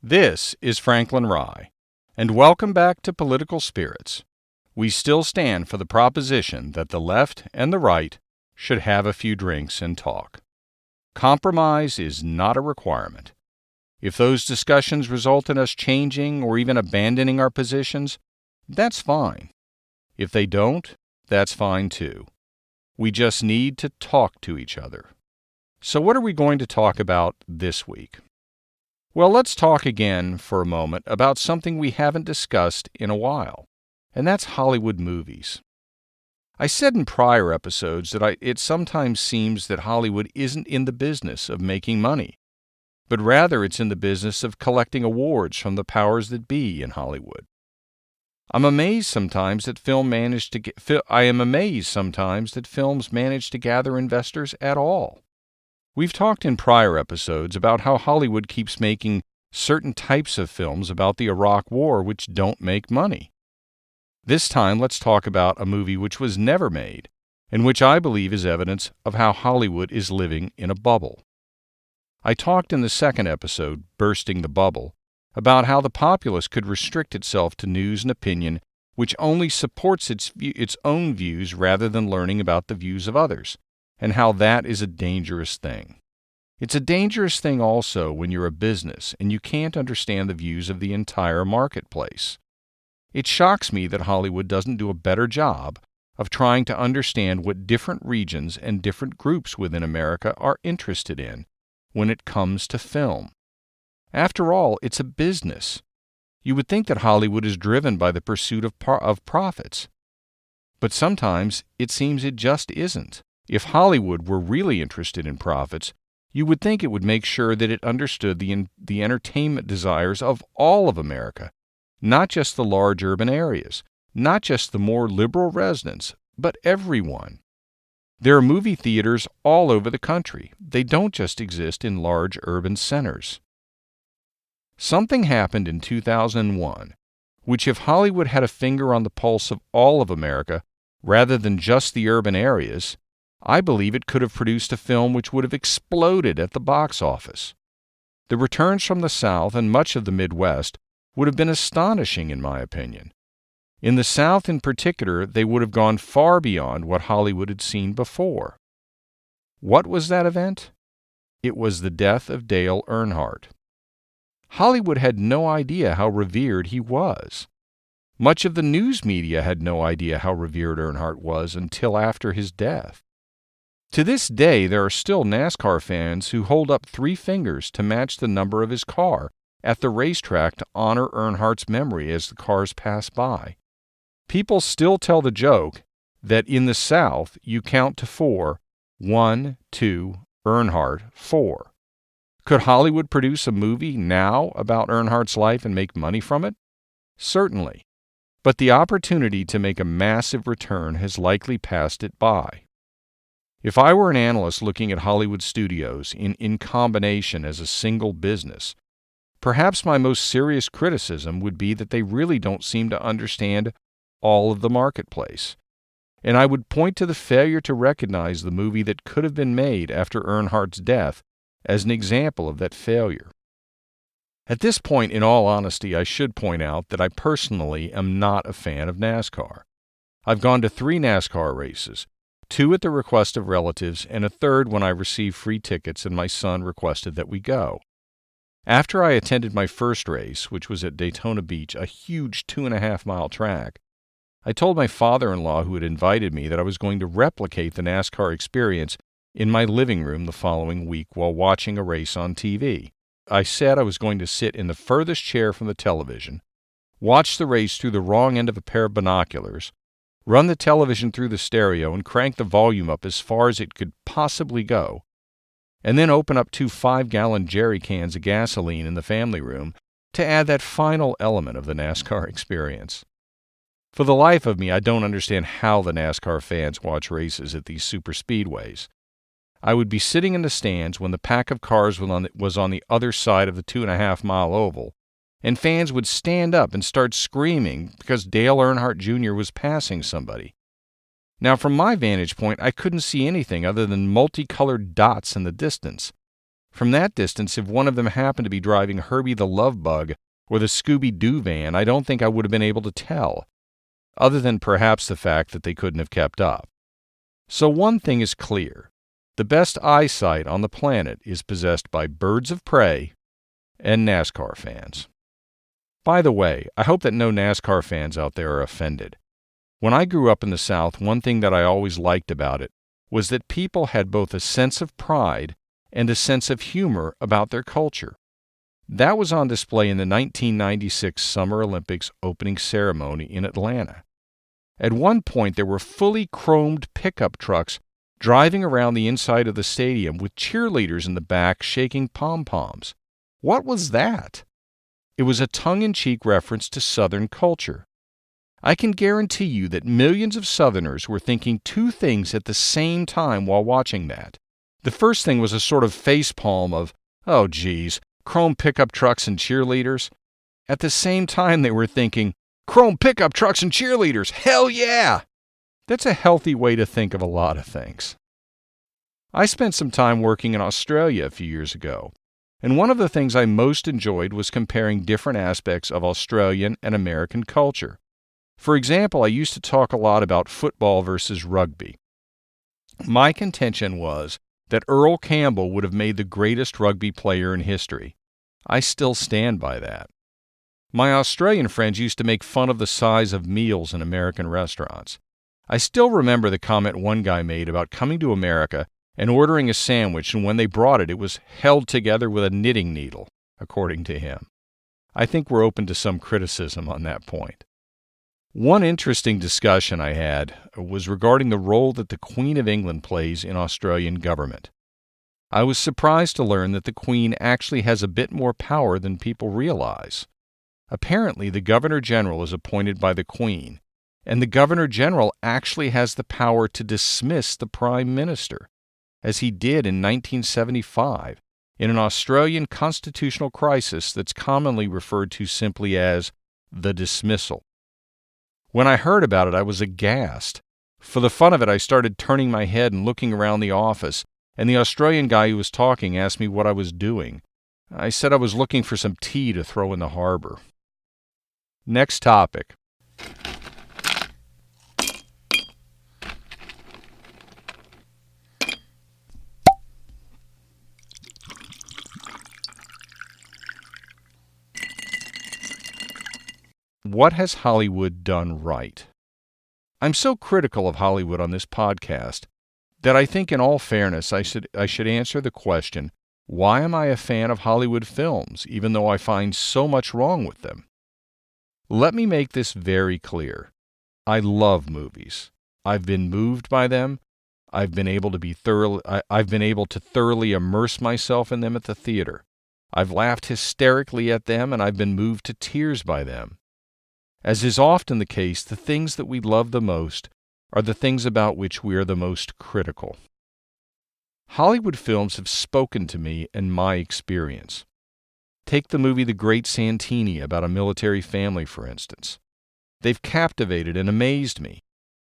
This is Franklin Rye, and welcome back to Political Spirits. We still stand for the proposition that the left and the right should have a few drinks and talk. Compromise is not a requirement. If those discussions result in us changing or even abandoning our positions, that's fine. If they don't, that's fine too. We just need to talk to each other. So what are we going to talk about this week? Well, let's talk again for a moment about something we haven't discussed in a while, and that's Hollywood movies. I said in prior episodes that it sometimes seems that Hollywood isn't in the business of making money, but rather it's in the business of collecting awards from the powers that be in Hollywood. I am amazed sometimes that films manage to gather investors at all. We've talked in prior episodes about how Hollywood keeps making certain types of films about the Iraq War which don't make money. This time, let's talk about a movie which was never made, and which I believe is evidence of how Hollywood is living in a bubble. I talked in the second episode, Bursting the Bubble, about how the populace could restrict itself to news and opinion which only supports its own views rather than learning about the views of others, and how that is a dangerous thing. It's a dangerous thing also when you're a business and you can't understand the views of the entire marketplace. It shocks me that Hollywood doesn't do a better job of trying to understand what different regions and different groups within America are interested in when it comes to film. After all, it's a business. You would think that Hollywood is driven by the pursuit of profits. But sometimes it seems it just isn't. If Hollywood were really interested in profits, you would think it would make sure that it understood the entertainment desires of all of America, not just the large urban areas, not just the more liberal residents, but everyone. There are movie theaters all over the country. They don't just exist in large urban centers. Something happened in 2001, which if Hollywood had a finger on the pulse of all of America, rather than just the urban areas, I believe it could have produced a film which would have exploded at the box office. The returns from the South and much of the Midwest would have been astonishing in my opinion. In the South in particular, they would have gone far beyond what Hollywood had seen before. What was that event? It was the death of Dale Earnhardt. Hollywood had no idea how revered he was. Much of the news media had no idea how revered Earnhardt was until after his death. To this day, there are still NASCAR fans who hold up 3 fingers to match the number of his car at the racetrack to honor Earnhardt's memory as the cars pass by. People still tell the joke that in the South you count to 4, 1, 2, Earnhardt, 4. Could Hollywood produce a movie now about Earnhardt's life and make money from it? Certainly. But the opportunity to make a massive return has likely passed it by. If I were an analyst looking at Hollywood studios in combination as a single business, perhaps my most serious criticism would be that they really don't seem to understand all of the marketplace. And I would point to the failure to recognize the movie that could have been made after Earnhardt's death as an example of that failure. At this point, in all honesty, I should point out that I personally am not a fan of NASCAR. I've gone to 3 NASCAR races, 2 at the request of relatives, and a 3rd when I received free tickets and my son requested that we go. After I attended my first race, which was at Daytona Beach, a huge 2.5-mile track, I told my father-in-law who had invited me that I was going to replicate the NASCAR experience in my living room the following week while watching a race on TV. I said I was going to sit in the furthest chair from the television, watch the race through the wrong end of a pair of binoculars, run the television through the stereo and crank the volume up as far as it could possibly go, and then open up 2 5-gallon jerry cans of gasoline in the family room to add that final element of the NASCAR experience. For the life of me, I don't understand how the NASCAR fans watch races at these superspeedways. I would be sitting in the stands when the pack of cars was on the other side of the 2.5-mile oval, and fans would stand up and start screaming because Dale Earnhardt Jr. was passing somebody. Now, from my vantage point, I couldn't see anything other than multicolored dots in the distance. From that distance, if one of them happened to be driving Herbie the Love Bug or the Scooby-Doo van, I don't think I would have been able to tell, other than perhaps the fact that they couldn't have kept up. So one thing is clear. The best eyesight on the planet is possessed by birds of prey and NASCAR fans. By the way, I hope that no NASCAR fans out there are offended. When I grew up in the South, one thing that I always liked about it was that people had both a sense of pride and a sense of humor about their culture. That was on display in the 1996 Summer Olympics opening ceremony in Atlanta. At one point, there were fully chromed pickup trucks driving around the inside of the stadium with cheerleaders in the back shaking pom-poms. What was that? It was a tongue-in-cheek reference to Southern culture. I can guarantee you that millions of Southerners were thinking two things at the same time while watching that. The first thing was a sort of facepalm of, oh geez, chrome pickup trucks and cheerleaders. At the same time they were thinking, chrome pickup trucks and cheerleaders, hell yeah! That's a healthy way to think of a lot of things. I spent some time working in Australia a few years ago, and one of the things I most enjoyed was comparing different aspects of Australian and American culture. For example, I used to talk a lot about football versus rugby. My contention was that Earl Campbell would have made the greatest rugby player in history. I still stand by that. My Australian friends used to make fun of the size of meals in American restaurants. I still remember the comment one guy made about coming to America and ordering a sandwich, and when they brought it, it was held together with a knitting needle, according to him. I think we're open to some criticism on that point. One interesting discussion I had was regarding the role that the Queen of England plays in Australian government. I was surprised to learn that the Queen actually has a bit more power than people realize. Apparently, the Governor-General is appointed by the Queen, and the Governor-General actually has the power to dismiss the Prime Minister, as he did in 1975, in an Australian constitutional crisis that's commonly referred to simply as the dismissal. When I heard about it, I was aghast. For the fun of it, I started turning my head and looking around the office, and the Australian guy who was talking asked me what I was doing. I said I was looking for some tea to throw in the harbor. Next topic. What has Hollywood done right? I'm so critical of Hollywood on this podcast that I think in all fairness I should answer the question, why am I a fan of Hollywood films, even though I find so much wrong with them? Let me make this very clear. I love movies. I've been moved by them. I've been able to thoroughly immerse myself in them at the theater. I've laughed hysterically at them, and I've been moved to tears by them. As is often the case, the things that we love the most are the things about which we are the most critical. Hollywood films have spoken to me and my experience. Take the movie The Great Santini about a military family, for instance. They've captivated and amazed me.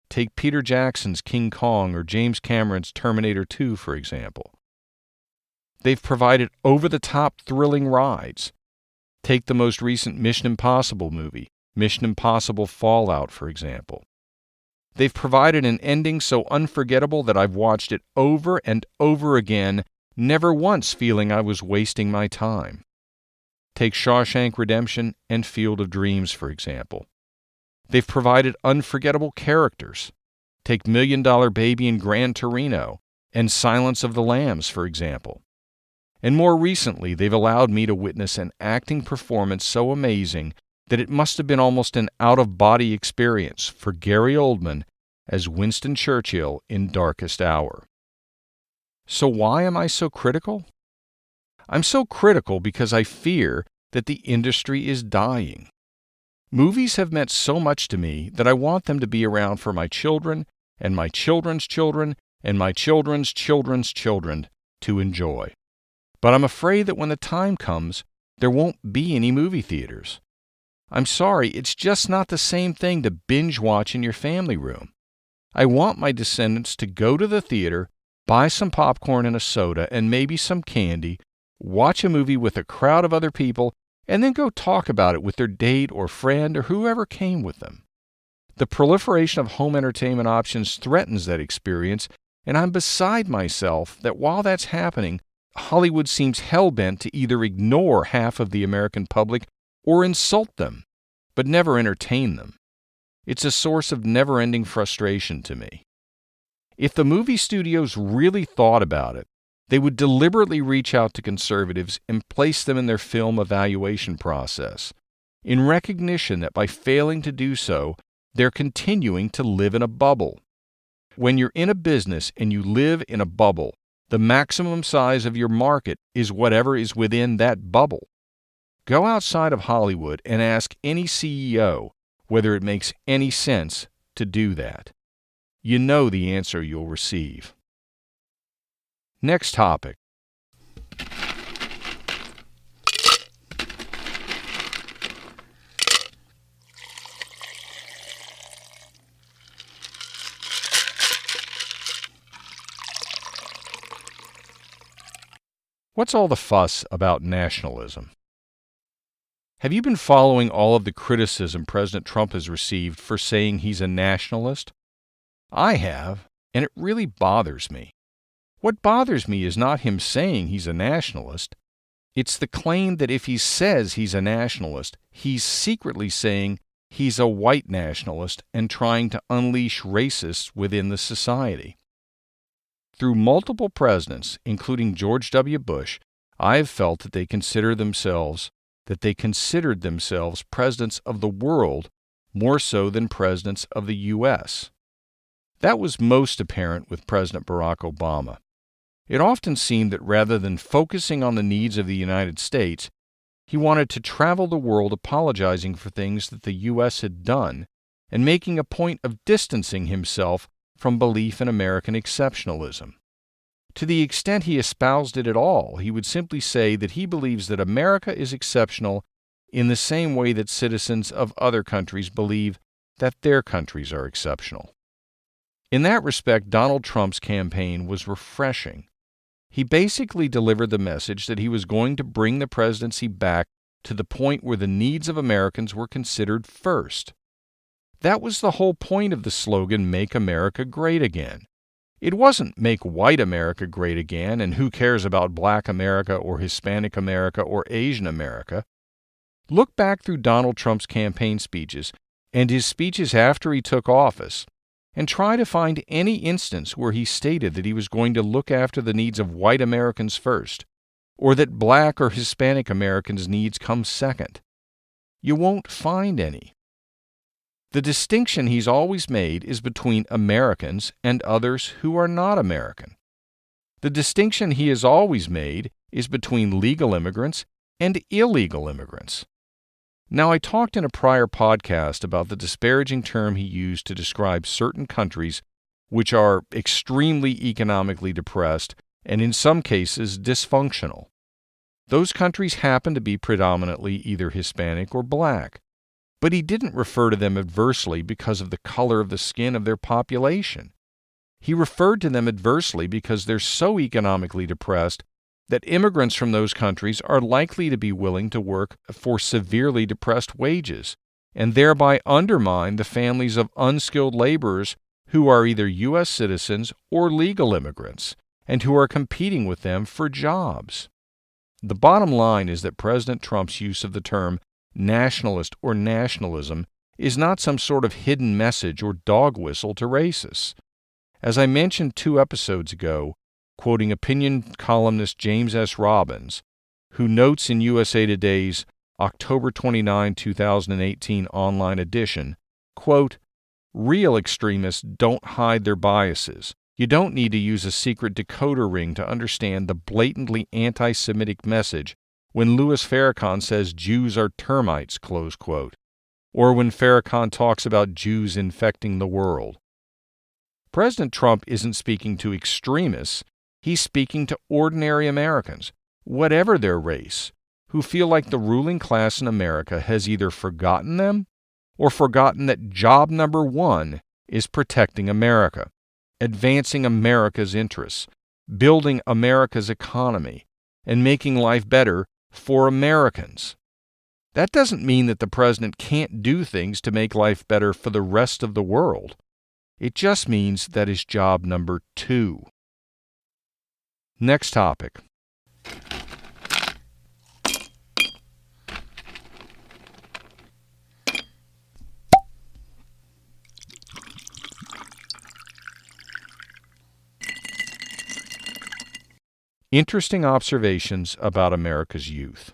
Take Peter Jackson's King Kong or James Cameron's Terminator 2, for example. They've provided over-the-top thrilling rides. Take the most recent Mission Impossible movie, Mission Impossible Fallout, for example. They've provided an ending so unforgettable that I've watched it over and over again, never once feeling I was wasting my time. Take Shawshank Redemption and Field of Dreams, for example. They've provided unforgettable characters. Take Million Dollar Baby and Gran Torino and Silence of the Lambs, for example. And more recently, they've allowed me to witness an acting performance so amazing that it must have been almost an out-of-body experience for Gary Oldman as Winston Churchill in Darkest Hour. So why am I so critical? I'm so critical because I fear that the industry is dying. Movies have meant so much to me that I want them to be around for my children and my children's children and my children's children's children to enjoy. But I'm afraid that when the time comes, there won't be any movie theaters. I'm sorry, it's just not the same thing to binge watch in your family room. I want my descendants to go to the theater, buy some popcorn and a soda and maybe some candy, watch a movie with a crowd of other people, and then go talk about it with their date or friend or whoever came with them. The proliferation of home entertainment options threatens that experience, and I'm beside myself that while that's happening, Hollywood seems hell-bent to either ignore half of the American public or insult them, but never entertain them. It's a source of never-ending frustration to me. If the movie studios really thought about it, they would deliberately reach out to conservatives and place them in their film evaluation process, in recognition that by failing to do so, they're continuing to live in a bubble. When you're in a business and you live in a bubble, the maximum size of your market is whatever is within that bubble. Go outside of Hollywood and ask any CEO whether it makes any sense to do that. You know the answer you'll receive. Next topic. What's all the fuss about nationalism? Have you been following all of the criticism President Trump has received for saying he's a nationalist? I have, and it really bothers me. What bothers me is not him saying he's a nationalist. It's the claim that if he says he's a nationalist, he's secretly saying he's a white nationalist and trying to unleash racists within the society. Through multiple presidents, including George W. Bush, I have felt that they considered themselves presidents of the world more so than presidents of the U.S. That was most apparent with President Barack Obama. It often seemed that rather than focusing on the needs of the United States, he wanted to travel the world apologizing for things that the U.S. had done and making a point of distancing himself from belief in American exceptionalism. To the extent he espoused it at all, he would simply say that he believes that America is exceptional in the same way that citizens of other countries believe that their countries are exceptional. In that respect, Donald Trump's campaign was refreshing. He basically delivered the message that he was going to bring the presidency back to the point where the needs of Americans were considered first. That was the whole point of the slogan, "Make America Great Again." It wasn't "Make White America Great Again" and who cares about Black America or Hispanic America or Asian America. Look back through Donald Trump's campaign speeches and his speeches after he took office, and try to find any instance where he stated that he was going to look after the needs of white Americans first, or that Black or Hispanic Americans' needs come second. You won't find any. The distinction he's always made is between Americans and others who are not American. The distinction he has always made is between legal immigrants and illegal immigrants. Now, I talked in a prior podcast about the disparaging term he used to describe certain countries which are extremely economically depressed and in some cases dysfunctional. Those countries happen to be predominantly either Hispanic or Black. But he didn't refer to them adversely because of the color of the skin of their population. He referred to them adversely because they're so economically depressed that immigrants from those countries are likely to be willing to work for severely depressed wages, and thereby undermine the families of unskilled laborers who are either U.S. citizens or legal immigrants, and who are competing with them for jobs. The bottom line is that President Trump's use of the term nationalist or nationalism is not some sort of hidden message or dog whistle to racists. As I mentioned 2 episodes ago, quoting opinion columnist James S. Robbins, who notes in USA Today's October 29, 2018 online edition, quote, "Real extremists don't hide their biases. You don't need to use a secret decoder ring to understand the blatantly anti-Semitic message when Louis Farrakhan says Jews are termites," close quote, or when Farrakhan talks about Jews infecting the world. President Trump isn't speaking to extremists, he's speaking to ordinary Americans, whatever their race, who feel like the ruling class in America has either forgotten them or forgotten that job number 1 is protecting America, advancing America's interests, building America's economy, and making life better for Americans. That doesn't mean that the president can't do things to make life better for the rest of the world. It just means that is job number 2. Next topic. Interesting observations about America's youth.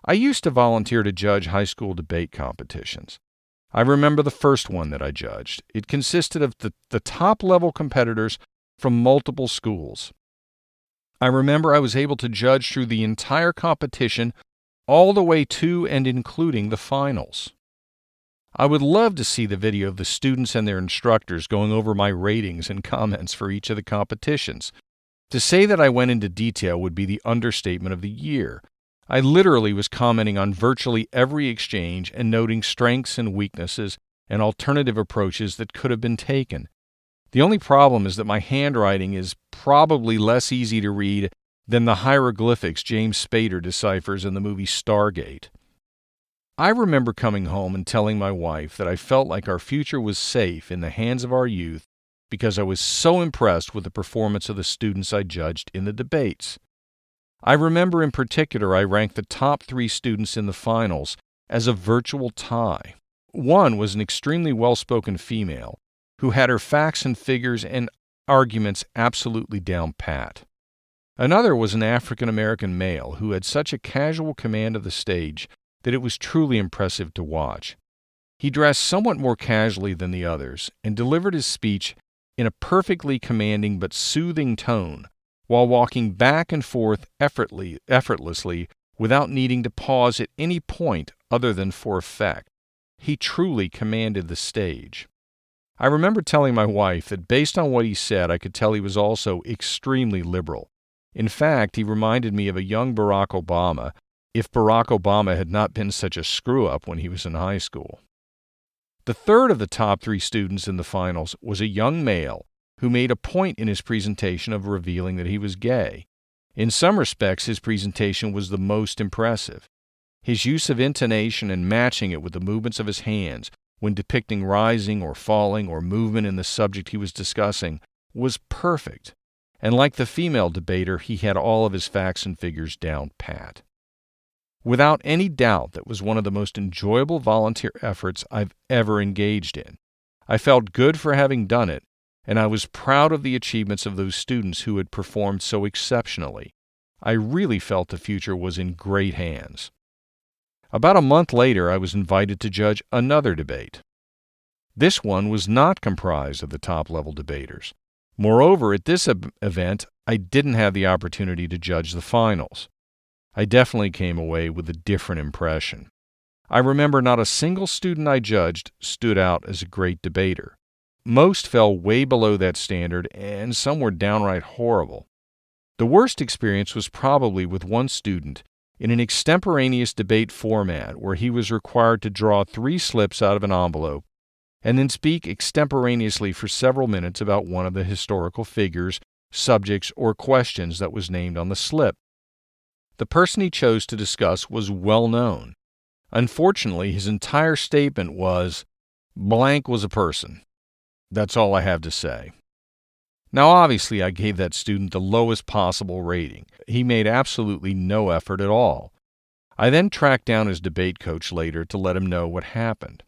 I used to volunteer to judge high school debate competitions. I remember the first one that I judged. It consisted of the top-level competitors from multiple schools. I remember I was able to judge through the entire competition all the way to and including the finals. I would love to see the video of the students and their instructors going over my ratings and comments for each of the competitions. To say that I went into detail would be the understatement of the year. I literally was commenting on virtually every exchange and noting strengths and weaknesses and alternative approaches that could have been taken. The only problem is that my handwriting is probably less easy to read than the hieroglyphics James Spader deciphers in the movie Stargate. I remember coming home and telling my wife that I felt like our future was safe in the hands of our youth because I was so impressed with the performance of the students I judged in the debates. I remember in particular I ranked the top 3 students in the finals as a virtual tie. One was an extremely well-spoken female who had her facts and figures and arguments absolutely down pat. Another was an African-American male who had such a casual command of the stage that it was truly impressive to watch. He dressed somewhat more casually than the others and delivered his speech in a perfectly commanding but soothing tone, while walking back and forth effortlessly without needing to pause at any point other than for effect. He truly commanded the stage. I remember telling my wife that based on what he said, I could tell he was also extremely liberal. In fact, he reminded me of a young Barack Obama, if Barack Obama had not been such a screw-up when he was in high school. The third of the top 3 students in the finals was a young male who made a point in his presentation of revealing that he was gay. In some respects, his presentation was the most impressive. His use of intonation and matching it with the movements of his hands when depicting rising or falling or movement in the subject he was discussing was perfect. And like the female debater, he had all of his facts and figures down pat. Without any doubt, that was one of the most enjoyable volunteer efforts I've ever engaged in. I felt good for having done it, and I was proud of the achievements of those students who had performed so exceptionally. I really felt the future was in great hands. About a month later, I was invited to judge another debate. This one was not comprised of the top-level debaters. Moreover, at this event, I didn't have the opportunity to judge the finals. I definitely came away with a different impression. I remember not a single student I judged stood out as a great debater. Most fell way below that standard, and some were downright horrible. The worst experience was probably with one student in an extemporaneous debate format where he was required to draw 3 slips out of an envelope and then speak extemporaneously for several minutes about one of the historical figures, subjects, or questions that was named on the slip. The person he chose to discuss was well known. Unfortunately, his entire statement was, "Blank was a person." That's all I have to say. Now, obviously, I gave that student the lowest possible rating. He made absolutely no effort at all. I then tracked down his debate coach later to let him know what happened.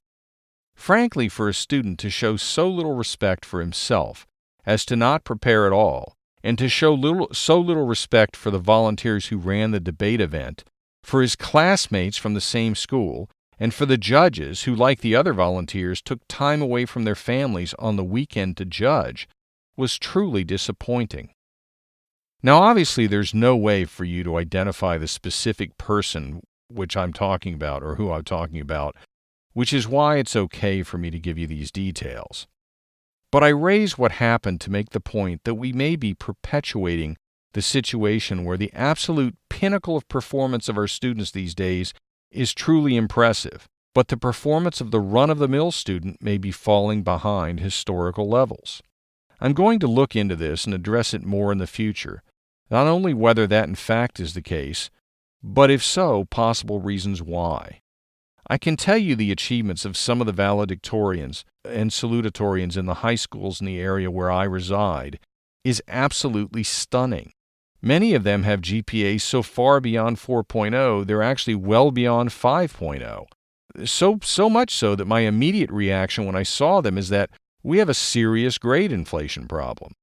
Frankly, for a student to show so little respect for himself as to not prepare at all, and to show so little respect for the volunteers who ran the debate event, for his classmates from the same school, and for the judges who, like the other volunteers, took time away from their families on the weekend to judge, was truly disappointing. Now, obviously, there's no way for you to identify the specific person which I'm talking about or who I'm talking about, which is why it's okay for me to give you these details. But I raise what happened to make the point that we may be perpetuating the situation where the absolute pinnacle of performance of our students these days is truly impressive, but the performance of the run-of-the-mill student may be falling behind historical levels. I'm going to look into this and address it more in the future, Not only whether that in fact is the case, but if so, possible reasons why. I can tell you the achievements of some of the valedictorians and salutatorians in the high schools in the area where I reside is absolutely stunning. Many of them have GPAs so far beyond 4.0, they're actually well beyond 5.0. So much so that my immediate reaction when I saw them is that we have a serious grade inflation problem.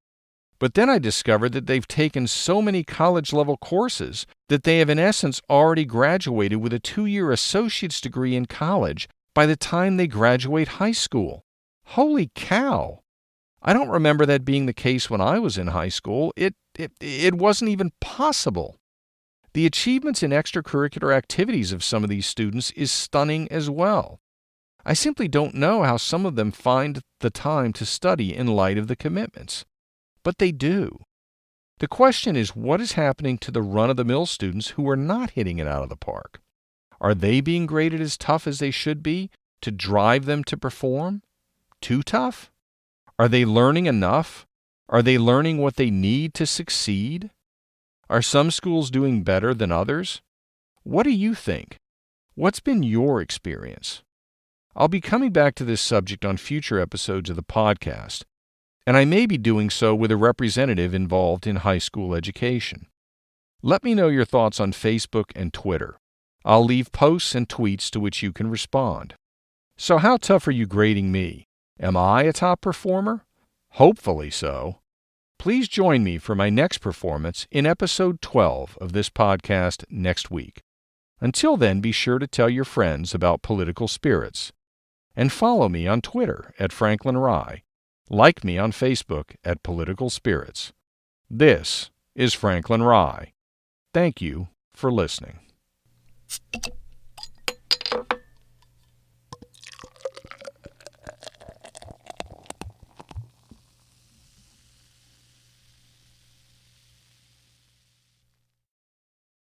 But then I discovered that they've taken so many college-level courses that they have in essence already graduated with a 2-year associate's degree in college by the time they graduate high school. Holy cow! I don't remember that being the case when I was in high school. It wasn't even possible. The achievements in extracurricular activities of some of these students is stunning as well. I simply don't know how some of them find the time to study in light of the commitments. But they do. The question is, what is happening to the run-of-the-mill students who are not hitting it out of the park? Are they being graded as tough as they should be to drive them to perform? Too tough? Are they learning enough? Are they learning what they need to succeed? Are some schools doing better than others? What do you think? What's been your experience? I'll be coming back to this subject on future episodes of the podcast, and I may be doing so with a representative involved in high school education. Let me know your thoughts on Facebook and Twitter. I'll leave posts and tweets to which you can respond. So how tough are you grading me? Am I a top performer? Hopefully so. Please join me for my next performance in episode 12 of this podcast next week. Until then, be sure to tell your friends about Political Spirits. And follow me on Twitter at Franklin Rye. Like me on Facebook at Political Spirits. This is Franklin Rye. Thank you for listening.